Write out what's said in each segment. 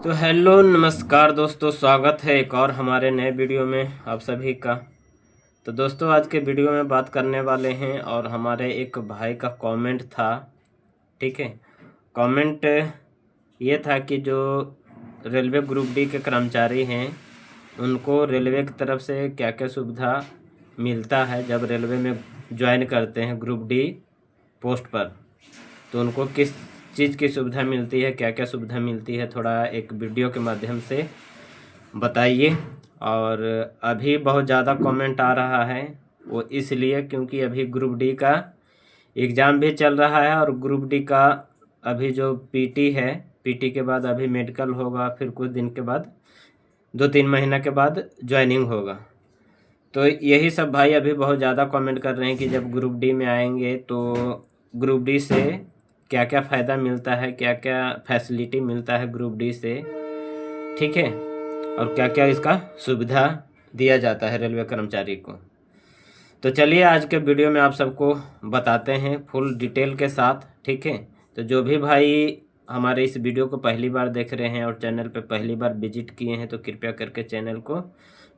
तो हेलो नमस्कार दोस्तों, स्वागत है एक और हमारे नए वीडियो में आप सभी का। तो दोस्तों आज के वीडियो में बात करने वाले हैं और हमारे एक भाई का कमेंट था। ठीक है, कमेंट ये था कि जो रेलवे ग्रुप डी के कर्मचारी हैं उनको रेलवे की तरफ से क्या क्या सुविधा मिलता है जब रेलवे में ज्वाइन करते हैं ग्रुप डी पोस्ट पर, तो उनको किस चीज़ की सुविधा मिलती है, क्या क्या सुविधा मिलती है, थोड़ा एक वीडियो के माध्यम से बताइए। और अभी बहुत ज़्यादा कमेंट आ रहा है, वो इसलिए क्योंकि अभी ग्रुप डी का एग्ज़ाम भी चल रहा है और ग्रुप डी का अभी जो पीटी है, पीटी के बाद अभी मेडिकल होगा, फिर कुछ दिन के बाद 2-3 महीना के बाद ज्वाइनिंग होगा। तो यही सब भाई अभी बहुत ज़्यादा कमेंट कर रहे हैं कि जब ग्रुप डी में आएंगे तो ग्रुप डी से क्या क्या फ़ायदा मिलता है, क्या क्या फैसिलिटी मिलता है ग्रुप डी से, ठीक है, और क्या क्या इसका सुविधा दिया जाता है रेलवे कर्मचारी को। तो चलिए आज के वीडियो में आप सबको बताते हैं फुल डिटेल के साथ। ठीक है, तो जो भी भाई हमारे इस वीडियो को पहली बार देख रहे हैं और चैनल पर पहली बार विजिट किए हैं तो कृपया करके चैनल को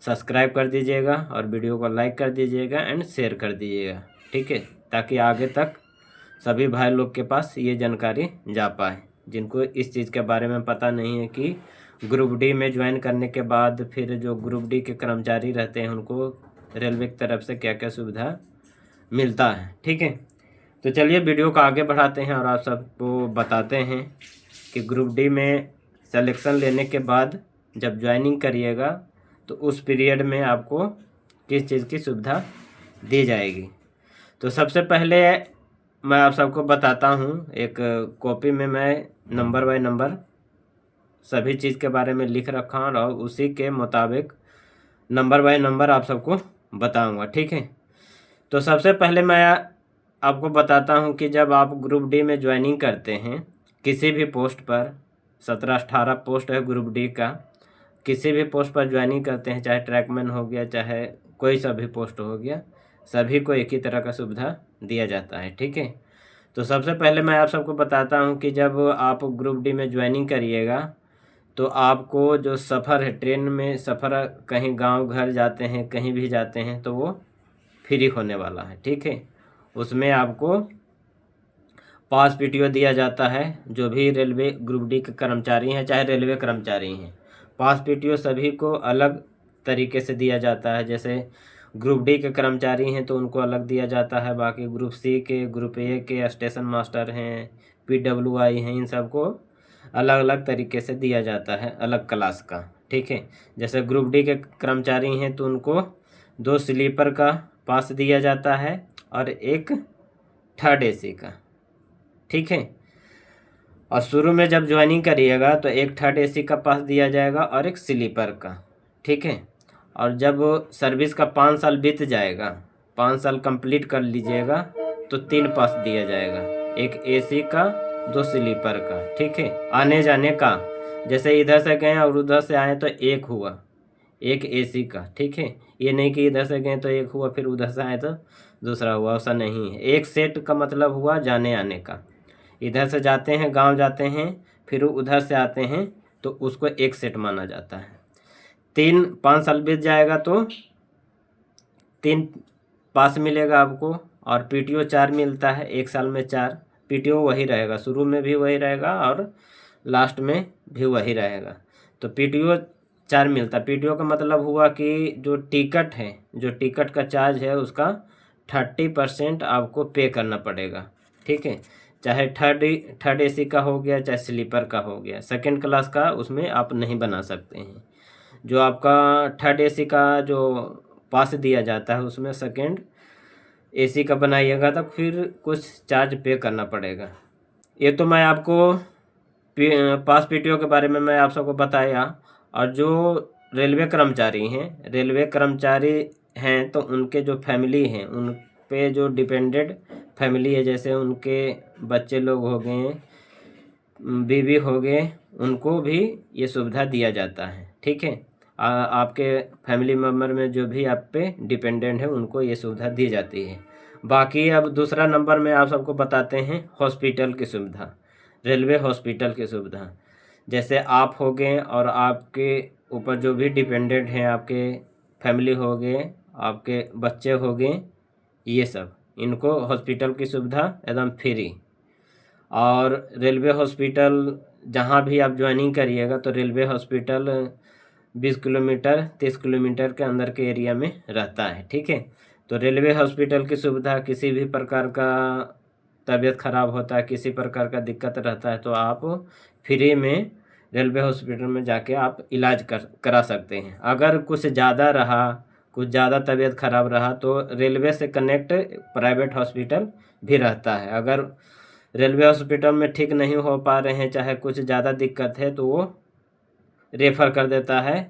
सब्सक्राइब कर दीजिएगा और वीडियो को लाइक कर दीजिएगा एंड शेयर कर दीजिएगा। ठीक है, ताकि आगे तक सभी भाई लोग के पास ये जानकारी जा पाए जिनको इस चीज़ के बारे में पता नहीं है कि ग्रुप डी में ज्वाइन करने के बाद फिर जो ग्रुप डी के कर्मचारी रहते हैं उनको रेलवे की तरफ से क्या क्या सुविधा मिलता है। ठीक है, तो चलिए वीडियो को आगे बढ़ाते हैं और आप सबको बताते हैं कि ग्रुप डी में सिलेक्शन लेने के बाद जब ज्वाइनिंग करिएगा तो उस पीरियड में आपको किस चीज़ की सुविधा दी जाएगी। तो सबसे पहले मैं आप सबको बताता हूँ, एक कॉपी में मैं नंबर बाय नंबर सभी चीज़ के बारे में लिख रखा हूँ और उसी के मुताबिक नंबर बाय नंबर आप सबको बताऊँगा। ठीक है, तो सबसे पहले मैं आपको बताता हूँ कि जब आप ग्रुप डी में ज्वाइनिंग करते हैं किसी भी पोस्ट पर, 17-18 पोस्ट है ग्रुप डी का, किसी भी पोस्ट पर ज्वाइनिंग करते हैं, चाहे ट्रैकमैन हो गया, चाहे कोई सा भी पोस्ट हो गया, सभी को एक ही तरह का सुविधा दिया जाता है। ठीक है, तो सबसे पहले मैं आप सबको बताता हूं कि जब आप ग्रुप डी में ज्वाइनिंग करिएगा तो आपको जो सफ़र है, ट्रेन में सफ़र, कहीं गांव घर जाते हैं, कहीं भी जाते हैं, तो वो फ्री होने वाला है। ठीक है, उसमें आपको पास पीटीओ दिया जाता है। जो भी रेलवे ग्रुप डी के कर्मचारी हैं, चाहे रेलवे कर्मचारी हैं, पास पीटीओ सभी को अलग तरीके से दिया जाता है। जैसे ग्रुप डी के कर्मचारी हैं तो उनको अलग दिया जाता है, बाकी ग्रुप सी के, ग्रुप ए के, स्टेशन मास्टर हैं, पीडब्ल्यूआई हैं, इन सबको अलग अलग तरीके से दिया जाता है, अलग क्लास का। ठीक है, जैसे ग्रुप डी के कर्मचारी हैं तो उनको 2 स्लीपर का पास दिया जाता है और एक थर्ड एसी का। ठीक है, और शुरू में जब ज्वाइनिंग करिएगा तो एक थर्ड एसी का पास दिया जाएगा और एक स्लीपर का। ठीक है, और जब सर्विस का 5 साल बीत जाएगा, 5 साल कंप्लीट कर लीजिएगा तो 3 पास दिया जाएगा, एक एसी का, 2 स्लीपर का। ठीक है, आने जाने का, जैसे इधर से गए और उधर से आए तो एक हुआ, एक एसी का। ठीक है, ये नहीं कि इधर से गए तो एक हुआ फिर उधर से आए तो दूसरा हुआ, ऐसा नहीं है। एक सेट का मतलब हुआ जाने आने का, इधर से जाते हैं, गांव जाते हैं, फिर उधर से आते हैं तो उसको एक सेट माना जाता है। 5 साल बीत जाएगा तो 3 पास मिलेगा आपको, और पीटीओ 4 मिलता है, 1 साल में 4। पीटीओ वही रहेगा, शुरू में भी वही रहेगा और लास्ट में भी वही रहेगा। तो पीटीओ 4 मिलता है। पीटीओ का मतलब हुआ कि जो टिकट है, जो टिकट का चार्ज है उसका 30% आपको पे करना पड़ेगा। ठीक है, चाहे थर्ड एसी का हो गया, चाहे स्लीपर का हो गया, सेकंड क्लास का उसमें आप नहीं बना सकते हैं। जो आपका थर्ड एसी का जो पास दिया जाता है उसमें सेकंड एसी का बनाइएगा तो फिर कुछ चार्ज पे करना पड़ेगा। ये तो मैं आपको पास पीटीओ के बारे में मैं आप सबको बताया। और जो रेलवे कर्मचारी हैं, रेलवे कर्मचारी हैं तो उनके जो फैमिली हैं, उन पे जो डिपेंडेंट फैमिली है, जैसे उनके बच्चे लोग हो गए, बीवी हो गए, उनको भी ये सुविधा दिया जाता है। ठीक है, आपके फैमिली मेम्बर में जो भी आप पे डिपेंडेंट है उनको ये सुविधा दी जाती है। बाकी अब दूसरा नंबर में आप सबको बताते हैं हॉस्पिटल की सुविधा, रेलवे हॉस्पिटल की सुविधा। जैसे आप हो गए और आपके ऊपर जो भी डिपेंडेंट हैं, आपके फैमिली हो गए, आपके बच्चे हो गए, ये सब इनको हॉस्पिटल की सुविधा एकदम फ्री। और रेलवे हॉस्पिटल जहाँ भी आप ज्वाइनिंग करिएगा तो रेलवे हॉस्पिटल 20 किलोमीटर 30 किलोमीटर के अंदर के एरिया में रहता है, ठीक है। तो रेलवे हॉस्पिटल की सुविधा, किसी भी प्रकार का तबीयत ख़राब होता है, किसी प्रकार का दिक्कत रहता है तो आप फ्री में रेलवे हॉस्पिटल में जाके आप इलाज करा सकते हैं। अगर कुछ ज़्यादा रहा, कुछ ज़्यादा तबीयत ख़राब रहा तो रेलवे से कनेक्ट प्राइवेट हॉस्पिटल भी रहता है। अगर रेलवे हॉस्पिटल में ठीक नहीं हो पा रहे हैं, चाहे कुछ ज़्यादा दिक्कत है, तो वो रेफ़र कर देता है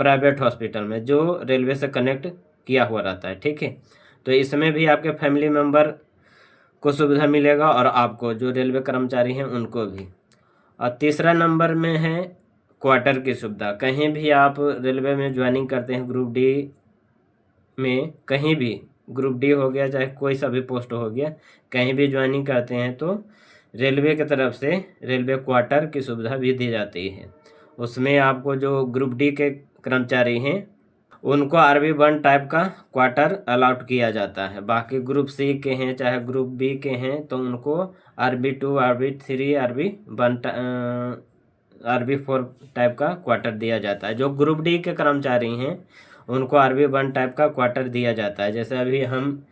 प्राइवेट हॉस्पिटल में जो रेलवे से कनेक्ट किया हुआ रहता है, ठीक है। तो इसमें भी आपके फैमिली मेम्बर को सुविधा मिलेगा और आपको, जो रेलवे कर्मचारी हैं उनको भी। और तीसरा नंबर में है क्वार्टर की सुविधा। कहीं भी आप रेलवे में ज्वाइनिंग करते हैं, ग्रुप डी में कहीं भी, ग्रुप डी हो गया चाहे कोई सा भी पोस्ट हो गया, कहीं भी ज्वाइनिंग करते हैं तो रेलवे की तरफ से रेलवे क्वार्टर की सुविधा भी दी जाती है। उसमें आपको जो ग्रुप डी के कर्मचारी हैं उनको RB1 टाइप का क्वार्टर अलाउट किया जाता है। बाकी ग्रुप सी के हैं चाहे ग्रुप बी के हैं तो उनको RB2 RB3 RB4 टाइप का क्वार्टर दिया जाता है। जो ग्रुप डी के कर्मचारी हैं उनको RB1 टाइप का क्वार्टर दिया जाता है। जैसे अभी हम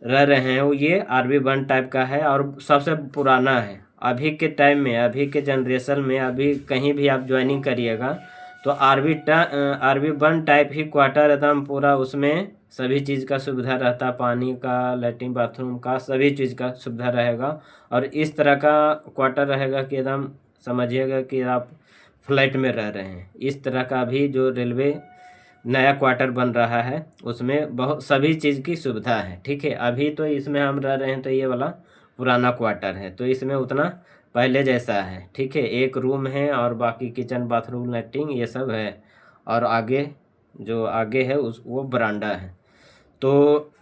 रह रहे हैं, वो ये RB1 टाइप का है और सबसे पुराना है। अभी के टाइम में, अभी के जनरेशन में, अभी कहीं भी आप ज्वाइनिंग करिएगा तो RB1 टाइप ही क्वार्टर एकदम पूरा, उसमें सभी चीज़ का सुविधा रहता, पानी का, लैट्रिन बाथरूम का, सभी चीज़ का सुविधा रहेगा। और इस तरह का क्वार्टर रहेगा कि एकदम समझिएगा कि आप फ्लाइट में रह रहे हैं। इस तरह का भी जो रेलवे नया क्वार्टर बन रहा है उसमें बहुत सभी चीज़ की सुविधा है, ठीक है। अभी तो इसमें हम रह रहे हैं तो ये वाला पुराना क्वार्टर है, तो इसमें उतना पहले जैसा है, ठीक है। एक रूम है और बाकी किचन बाथरूम लैट्रिन ये सब है, और आगे जो आगे है उस वो बरांडा है। तो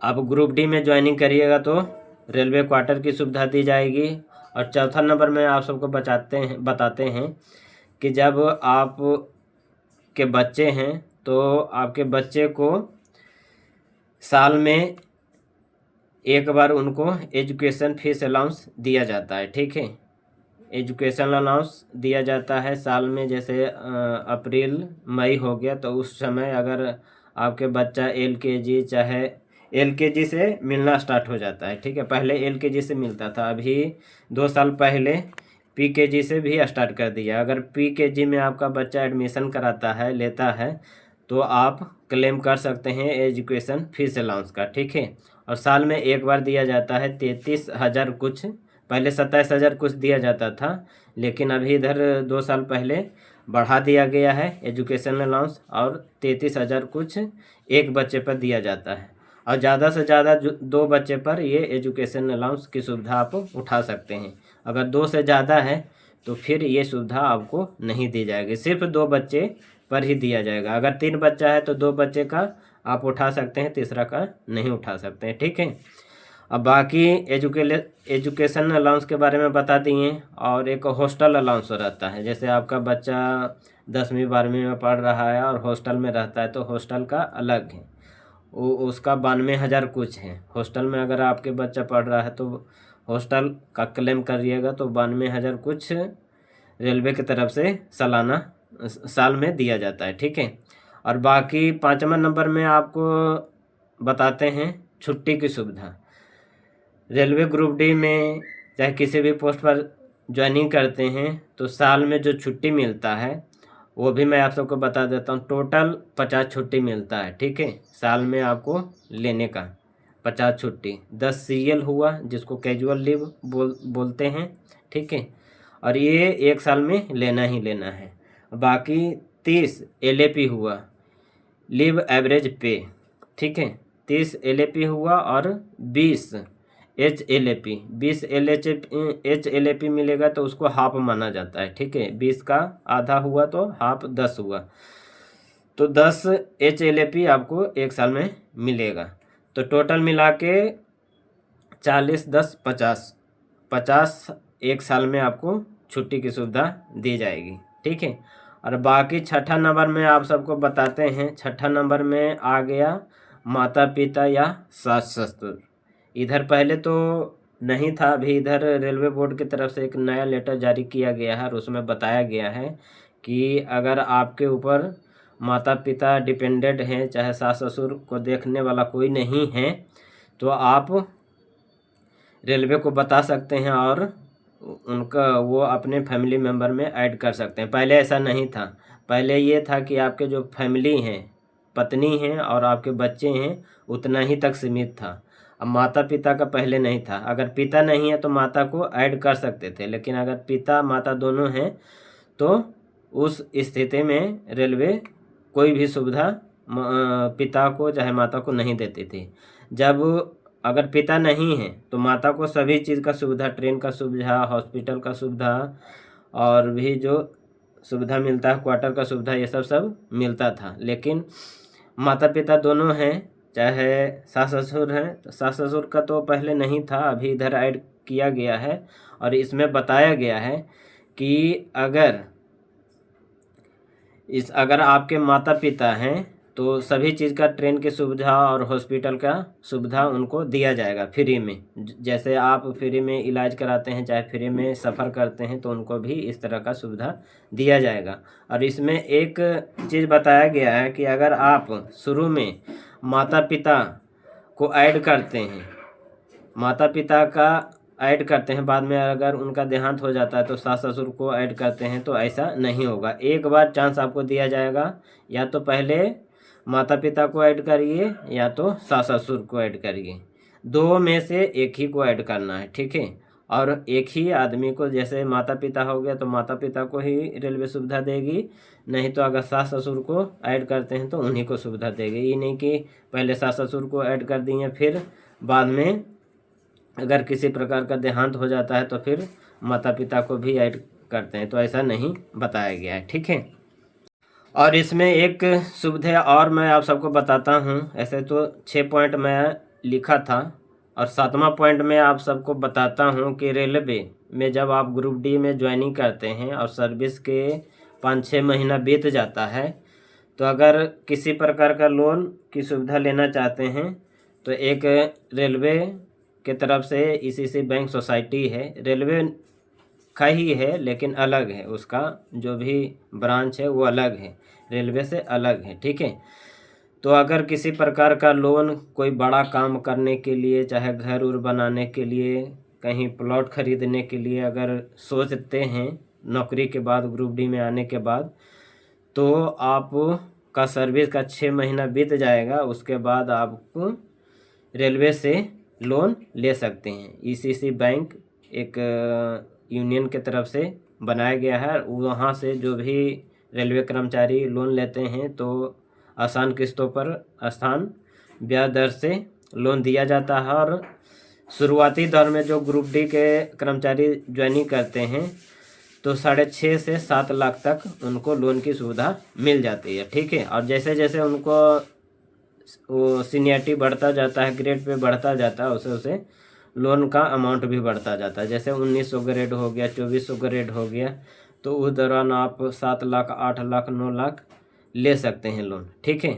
आप ग्रुप डी में ज्वाइनिंग करिएगा तो रेलवे क्वार्टर की सुविधा दी जाएगी। और चौथा नंबर में आप सबको बताते हैं कि जब आप के बच्चे हैं तो आपके बच्चे को साल में एक बार उनको एजुकेशन फीस अलाउंस दिया जाता है, ठीक है। एजुकेशन अलाउंस दिया जाता है साल में, जैसे अप्रैल मई हो गया तो उस समय अगर आपके बच्चा LKG, चाहे LKG से मिलना स्टार्ट हो जाता है, ठीक है। पहले LKG से मिलता था, अभी 2 साल पहले PKG से भी स्टार्ट कर दिया। अगर PKG में आपका बच्चा एडमिशन कराता है, लेता है, तो आप क्लेम कर सकते हैं एजुकेशन फीस अलाउंस का, ठीक है। और साल में एक बार दिया जाता है 33,000 कुछ, पहले 27,000 कुछ दिया जाता था, लेकिन अभी इधर 2 साल पहले बढ़ा दिया गया है एजुकेशन अलाउंस, और 33,000 कुछ एक बच्चे पर दिया जाता है। और ज़्यादा से ज़्यादा 2 बच्चे पर ये एजुकेशन अलाउंस की सुविधा आप उठा सकते हैं। अगर 2 से ज़्यादा है तो फिर ये सुविधा आपको नहीं दी जाएगी, सिर्फ 2 बच्चे पर ही दिया जाएगा। अगर 3 बच्चा है तो 2 बच्चे का आप उठा सकते हैं, तीसरा का नहीं उठा सकते हैं, ठीक है। अब बाकी एजुकेशन अलाउंस के बारे में बता दिए। और एक हॉस्टल अलाउंस रहता है, जैसे आपका बच्चा 10वीं 12वीं में पढ़ रहा है और हॉस्टल में रहता है तो हॉस्टल का अलग है, वो उसका 92,000 कुछ है। हॉस्टल में अगर आपके बच्चा पढ़ रहा है तो हॉस्टल का क्लेम करिएगा तो 92,000 कुछ रेलवे की तरफ से सालाना साल में दिया जाता है, ठीक है। और बाकी 5वां नंबर में आपको बताते हैं छुट्टी की सुविधा। रेलवे ग्रुप डी में चाहे किसी भी पोस्ट पर ज्वाइनिंग करते हैं तो साल में जो छुट्टी मिलता है वो भी मैं आप सबको बता देता हूँ। टोटल 50 छुट्टी मिलता है, ठीक है। साल में आपको लेने का 50 छुट्टी, 10 CL हुआ जिसको कैजुअल लीव बोलते हैं, ठीक है। और ये एक साल में लेना ही लेना है। बाकी 30 LAP हुआ, लीव एवरेज पे, ठीक है। 30 LAP हुआ और 20 HLAP, 20 HLAP मिलेगा तो उसको हाफ माना जाता है, ठीक है। 20 का आधा हुआ तो हाफ 10 हुआ, तो 10 HLAP आपको एक साल में मिलेगा। तो टोटल मिला के 40 10 50 50 एक साल में आपको छुट्टी की सुविधा दी जाएगी। ठीक है। और बाकी छठा नंबर में आप सबको बताते हैं। छठा नंबर में आ गया माता पिता या सास ससुर। इधर पहले तो नहीं था, अभी इधर रेलवे बोर्ड की तरफ से एक नया लेटर जारी किया गया है और उसमें बताया गया है कि अगर आपके ऊपर माता पिता डिपेंडेंट हैं, चाहे सास ससुर को देखने वाला कोई नहीं है, तो आप रेलवे को बता सकते हैं और उनका वो अपने फैमिली मेम्बर में ऐड कर सकते हैं। पहले ऐसा नहीं था। पहले ये था कि आपके जो फैमिली हैं, पत्नी हैं और आपके बच्चे हैं, उतना ही तक सीमित था। अब माता पिता का पहले नहीं था। अगर पिता नहीं है तो माता को ऐड कर सकते थे, लेकिन अगर पिता माता दोनों हैं तो उस स्थिति में रेलवे कोई भी सुविधा पिता को चाहे माता को नहीं देती थी। जब अगर पिता नहीं है तो माता को सभी चीज़ का सुविधा, ट्रेन का सुविधा, हॉस्पिटल का सुविधा और भी जो सुविधा मिलता है, क्वार्टर का सुविधा, ये सब मिलता था। लेकिन माता पिता दोनों हैं, चाहे सास ससुर हैं, तो सास ससुर का तो पहले नहीं था, अभी इधर ऐड किया गया है। और इसमें बताया गया है कि अगर आपके माता पिता हैं तो सभी चीज़ का, ट्रेन की सुविधा और हॉस्पिटल का सुविधा उनको दिया जाएगा फ्री में। जैसे आप फ्री में इलाज कराते हैं, चाहे फ्री में सफ़र करते हैं, तो उनको भी इस तरह का सुविधा दिया जाएगा। और इसमें एक चीज़ बताया गया है कि अगर आप शुरू में माता पिता को ऐड करते हैं, माता पिता का ऐड करते हैं, बाद में अगर उनका देहांत हो जाता है तो सास ससुर को ऐड करते हैं, तो ऐसा नहीं होगा। एक बार चांस आपको दिया जाएगा, या तो पहले माता पिता को ऐड करिए या तो सास ससुर को ऐड करिए, दो में से एक ही को ऐड करना है। ठीक है। और एक ही आदमी को, जैसे माता पिता हो गया तो माता पिता को ही रेलवे सुविधा देगी, नहीं तो अगर सास ससुर को ऐड करते हैं तो उन्हीं को सुविधा देगी। ये नहीं कि पहले सास ससुर को ऐड कर दिए, फिर बाद में अगर किसी प्रकार का देहांत हो जाता है तो फिर माता पिता को भी ऐड करते हैं, तो ऐसा नहीं बताया गया है। ठीक है। और इसमें एक सुविधा और मैं आप सबको बताता हूँ। ऐसे तो 6 पॉइंट मैं लिखा था, और 7वां पॉइंट में आप सबको बताता हूँ कि रेलवे में जब आप ग्रुप डी में ज्वाइनिंग करते हैं और सर्विस के 5-6 महीना बीत जाता है, तो अगर किसी प्रकार का लोन की सुविधा लेना चाहते हैं तो एक रेलवे के तरफ से ईसीसी बैंक सोसाइटी है, रेलवे का ही है लेकिन अलग है, उसका जो भी ब्रांच है वो अलग है, रेलवे से अलग है। ठीक है। तो अगर किसी प्रकार का लोन कोई बड़ा काम करने के लिए, चाहे घर उर बनाने के लिए, कहीं प्लॉट खरीदने के लिए अगर सोचते हैं नौकरी के बाद, ग्रुप डी में आने के बाद, तो आपका सर्विस का 6 महीना बीत जाएगा, उसके बाद आपको रेलवे से लोन ले सकते हैं। ईसीसी बैंक एक यूनियन के तरफ से बनाया गया है, वहाँ से जो भी रेलवे कर्मचारी लोन लेते हैं तो आसान किस्तों पर आसान ब्याज दर से लोन दिया जाता है। और शुरुआती दौर में जो ग्रुप डी के कर्मचारी ज्वाइनिंग करते हैं तो 6.5 से 7 लाख तक उनको लोन की सुविधा मिल जाती है। ठीक है। और जैसे जैसे उनको वो सीनियरिटी बढ़ता जाता है, ग्रेड पे बढ़ता जाता है, उसे लोन का अमाउंट भी बढ़ता जाता है। जैसे 1900 ग्रेड हो गया, 2400 ग्रेड हो गया, तो उस दौरान आप 7 लाख, 8 लाख, 9 लाख ले सकते हैं लोन। ठीक है।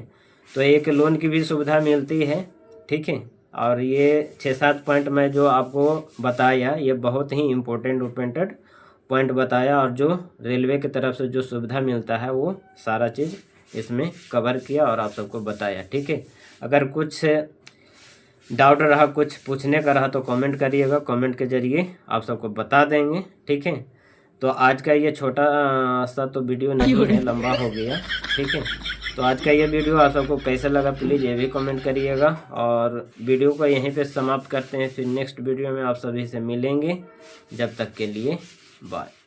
तो एक लोन की भी सुविधा मिलती है। ठीक है। और ये 6-7 पॉइंट मैं जो आपको बताया, ये बहुत ही इम्पोर्टेंट पॉइंट बताया, और जो रेलवे की तरफ से जो सुविधा मिलता है वो सारा चीज़ इसमें कवर किया और आप सबको बताया। ठीक है। अगर कुछ डाउट रहा, कुछ पूछने का रहा, तो कमेंट करिएगा, कमेंट के ज़रिए आप सबको बता देंगे। ठीक है। तो आज का ये छोटा सा तो वीडियो नहीं है, लंबा हो गया। ठीक है। तो आज का ये वीडियो आप सबको कैसा लगा प्लीज़ ये भी कमेंट करिएगा, और वीडियो को यहीं पे समाप्त करते हैं। फिर नेक्स्ट वीडियो में आप सभी से मिलेंगे। जब तक के लिए बाय।